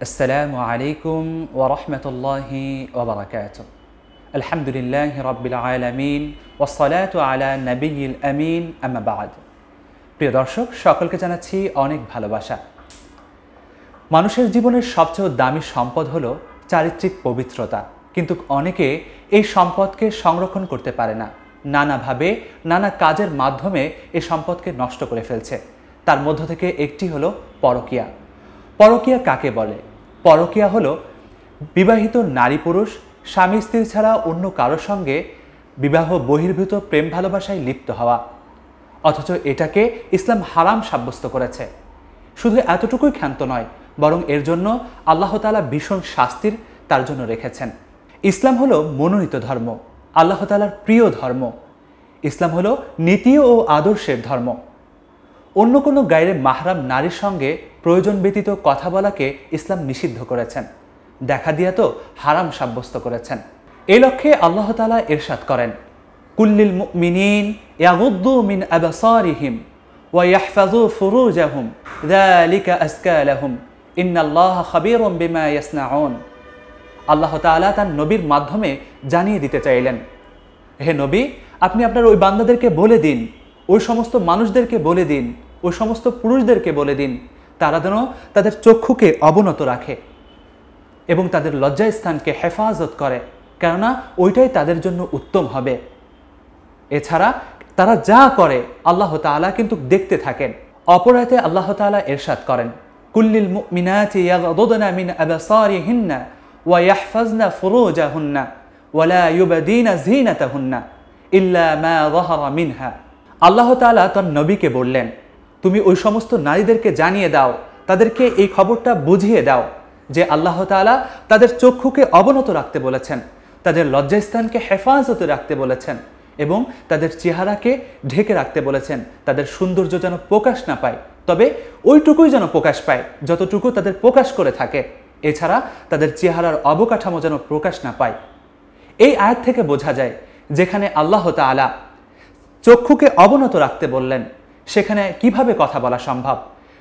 আসসালামু আলাইকুম ওয়া রাহমাতুল্লাহি ওয়া বারাকাতুহু। আলহামদুলিল্লাহি রাব্বিল আলামিন ওয়াস সালাতু আলা নাবিয়িল আমিন, আম্মা বা'দ। প্রিয় দর্শক, সকলকে জানাচ্ছি অনেক ভালোবাসা। মানুষের জীবনের সবচেয়ে দামি সম্পদ হলো চারিত্রিক পবিত্রতা, কিন্তু অনেকে এই সম্পদকে সংরক্ষণ করতে পারে না। নানাভাবে নানা কাজের মাধ্যমে এই সম্পদকে নষ্ট করে ফেলছে। তার মধ্য থেকে একটি হলো পরকীয়া। পরকীয়া কাকে বলে? পরকীয়া হলো বিবাহিত নারী পুরুষ স্বামী স্ত্রী ছাড়া অন্য কারোর সঙ্গে বিবাহ বহির্ভূত প্রেম ভালোবাসায় লিপ্ত হওয়া, অথচ এটাকে ইসলাম হারাম সাব্যস্ত করেছে। শুধু এতটুকুই ক্ষান্ত নয়, বরং এর জন্য আল্লাহ তাআলা ভীষণ শাস্তির তার জন্য রেখেছেন। ইসলাম হলো মনোনীত ধর্ম, আল্লাহ তাআলার প্রিয় ধর্ম। ইসলাম হলো নীতি ও আদর্শের ধর্ম। অন্য কোনো গায়রে মাহরাম নারীর সঙ্গে প্রয়োজন ব্যতীত কথা বলাকে ইসলাম নিষিদ্ধ করেছেন, দেখা দিয়া তো হারাম সাব্যস্ত করেছেন। এই লক্ষ্যে আল্লাহ তাআলা ইরশাদ করেন, কুল্লিল মুমিনিন ইয়াগুদ্দু মিন আবসারিহিম ওয়া ইয়াহফাযু ফুরুজাহুম যালিকা আযকা লাহুম ইন্নাল্লাহা খাবীরুম বিমা ইয়াসনাউন। আল্লাহ তাআলা তার নবীর মাধ্যমে জানিয়ে দিতে চাইলেন, হে নবী, আপনি আপনার ওই বান্দাদেরকে বলে দিন, ওই সমস্ত মানুষদেরকে বলে দিন, ওই সমস্ত পুরুষদেরকে বলে দিন, তারা যেন তাদের চক্ষুকে অবনত রাখে এবং তাদের লজ্জাস্থানকে হেফাজত করে, কেননা ওইটাই তাদের জন্য উত্তম হবে। এছাড়া তারা যা করে আল্লাহ তাআলা কিন্তু দেখতে থাকেন। অপর আয়াতে আল্লাহ তাআলা ইরশাদ করেন, কুল্লিল মুমিনাতি ইয়াগদুদনা মিন আবসারিহিন্না ওয়া ইয়াহফাজনা ফুরুজাহুন্না ওয়া লা ইউবদিনা যিনাতাহুন্না ইল্লা মা যাহারা মিনহা। আল্লাহ তাআলা তার নবীকে বললেন, তুমি ওই সমস্ত নারীদেরকে জানিয়ে দাও, তাদেরকে এই খবরটা বুঝিয়ে দাও যে আল্লাহ তাআলা তাদের চক্ষুকে অবনত রাখতে বলেছেন, তাদের লজ্জাস্থানকে হেফাজতে রাখতে বলেছেন এবং তাদের চেহারাকে ঢেকে রাখতে বলেছেন, তাদের সৌন্দর্য যেন প্রকাশ না পায়, তবে ওইটুকুই যেন প্রকাশ পায় যতটুকু তাদের প্রকাশ করে থাকে। এছাড়া তাদের চেহারার অবকাঠামো যেন প্রকাশ না পায়। এই আয়াত থেকে বোঝা যায়, যেখানে আল্লাহ তাআলা চক্ষুকে অবনত রাখতে বললেন, সেখানে কিভাবে কথা বলা সম্ভব,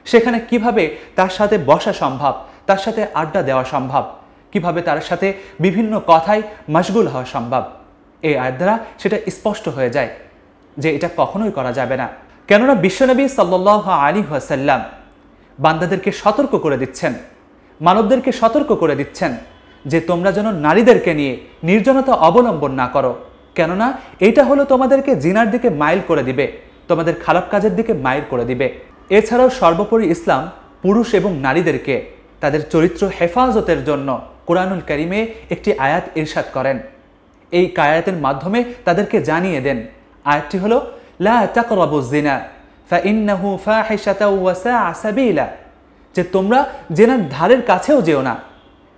সেখানে কিভাবে তার সাথে বসা সম্ভব, তার সাথে আড্ডা দেওয়া সম্ভব, কিভাবে তার সাথে বিভিন্ন কথায় মশগুল হওয়া সম্ভব। এই আয়াত দ্বারা সেটা স্পষ্ট হয়ে যায় যে এটা কখনোই করা যাবে না। কেননা বিশ্বনবী সাল্লাল্লাহু আলাইহি ওয়াসাল্লাম বান্দাদেরকে সতর্ক করে দিচ্ছেন, মানবদেরকে সতর্ক করে দিচ্ছেন যে তোমরা যেন নারীদেরকে নিয়ে নির্জনতা অবলম্বন না করো, কেননা এটা হলো তোমাদেরকে জিনার দিকে মাইল করে দিবে, তোমাদের খারাপ কাজের দিকে মাইল করে দিবে। এছাড়াও সর্বোপরি ইসলাম পুরুষ এবং নারীদেরকে তাদের চরিত্র হেফাজতের জন্য কোরআনুল কারিমে একটি আয়াত ইরশাদ করেন। এই আয়াতের মাধ্যমে তাদেরকে জানিয়ে দেন, আয়াতটি হলো লা তাকরাবুজ জিনা ফাইন্নাহু ফাহিশাতাও ওয়া সাআ সাবিলা, যে তোমরা জেনার ধারের কাছেও যেও না,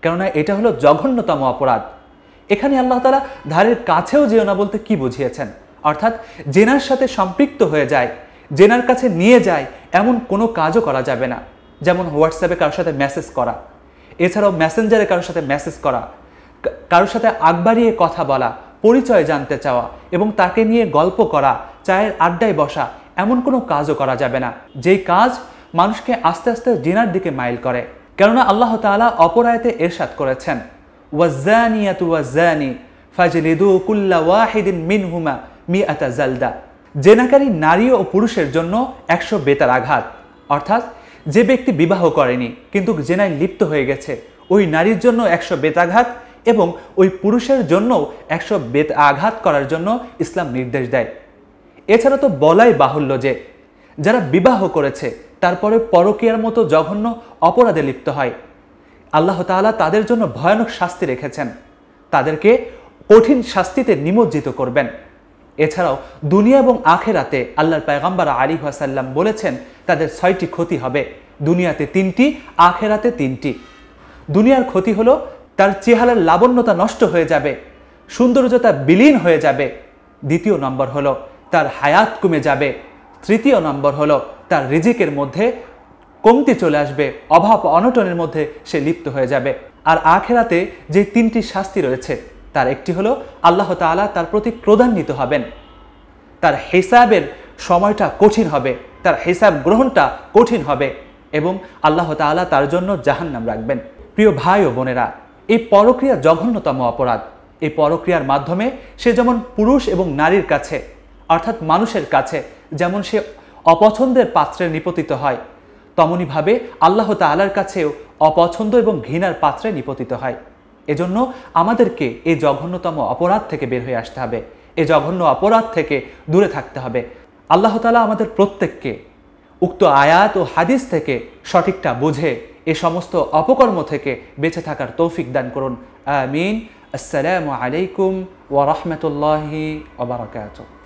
কেননা এটা হলো জঘন্যতম অপরাধ। এখানে আল্লাহ তাআলা ধারের কাছেও যেও না বলতে কি বুঝিয়েছেন? অর্থাৎ জেনার সাথে সম্পৃক্ত হয়ে যায়, জেনার কাছে নিয়ে যায় এমন কোনো কাজও করা যাবে না। যেমন হোয়াটসঅ্যাপে কারোর সাথে মেসেজ করা, এছাড়াও মেসেঞ্জারে কারোর সাথে মেসেজ করা, কারোর সাথে আগ বাড়িয়ে কথা বলা, পরিচয় জানতে চাওয়া এবং তাকে নিয়ে গল্প করা, চায়ের আড্ডায় বসা, এমন কোনো কাজও করা যাবে না যেই কাজ মানুষকে আস্তে আস্তে জিনার দিকে মাইল করে। কেননা আল্লাহ তাআলা অপর আয়াতে ইরশাদ করেছেন, ওয়াজ্জানিয়াতু ওয়াজ্জানি ফাজলিদু কুল্লা ওয়াহিদিন মিনহুমা মিআতা জালদা। জেনাকারী নারী ও পুরুষের জন্য 100 বেতার আঘাত। অর্থাৎ যে ব্যক্তি বিবাহ করেনি কিন্তু জেনায় লিপ্ত হয়ে গেছে, ওই নারীর জন্য 100 বেতাঘাত এবং ওই পুরুষের জন্য 100 বেত আঘাত করার জন্য ইসলাম নির্দেশ দেয়। এছাড়া তো বলাই বাহুল্য যে যারা বিবাহ করেছে তারপরে পরকীয়ার মতো জঘন্য অপরাধে লিপ্ত হয়, আল্লাহ তাআলা তাদের জন্য ভয়ানক শাস্তি রেখেছেন, তাদেরকে কঠিন শাস্তিতে নিমজ্জিত করবেন। এছাড়াও দুনিয়া এবং আখেরাতে আল্লাহর পয়গম্বর আলাইহিস সাল্লাম বলেছেন তাদের 6টি ক্ষতি হবে, দুনিয়াতে 3টি, আখেরাতে 3টি। দুনিয়ার ক্ষতি হলো তার চেহারার লাবণ্যতা নষ্ট হয়ে যাবে, সৌন্দর্যতা বিলীন হয়ে যাবে। দ্বিতীয় নম্বর হলো তার হায়াত কমে যাবে। তৃতীয় নম্বর হলো তার রিজিকের মধ্যে কমতি চলে আসবে, অভাব অনটনের মধ্যে সে লিপ্ত হয়ে যাবে। আর আখেরাতে যে 3টি শাস্তি রয়েছে তার একটি হলো আল্লাহ তাআলা তার প্রতি ক্রোধান্বিত হবেন, তার হিসাবের সময়টা কঠিন হবে, তার হিসাব গ্রহণটা কঠিন হবে এবং আল্লাহ তাআলা তার জন্য জাহান্নাম রাখবেন। প্রিয় ভাই ও বোনেরা, এই পরক্রিয়া জঘন্যতম অপরাধ। এই পরক্রিয়ার মাধ্যমে সে যেমন পুরুষ এবং নারীর কাছে অর্থাৎ মানুষের কাছে যেমন সে অপছন্দের পাত্রে নিপতিত হয়, তেমনিভাবে আল্লাহ তাআলার কাছেও অপছন্দ এবং ঘৃণার পাত্রে নিপতিত হয়। এজন্য আমাদেরকে এই জঘন্যতম অপরাধ থেকে বের হয়ে আসতে হবে, এই জঘন্য অপরাধ থেকে দূরে থাকতে হবে। আল্লাহ তাআলা আমাদের প্রত্যেককে উক্ত আয়াত ও হাদিস থেকে সঠিকটা বুঝে এ সমস্ত অপকর্ম থেকে বেঁচে থাকার তৌফিক দান করুন। আমিন। আসসালামু আলাইকুম ওয়া রাহমাতুল্লাহি ওয়া বারাকাতুহু।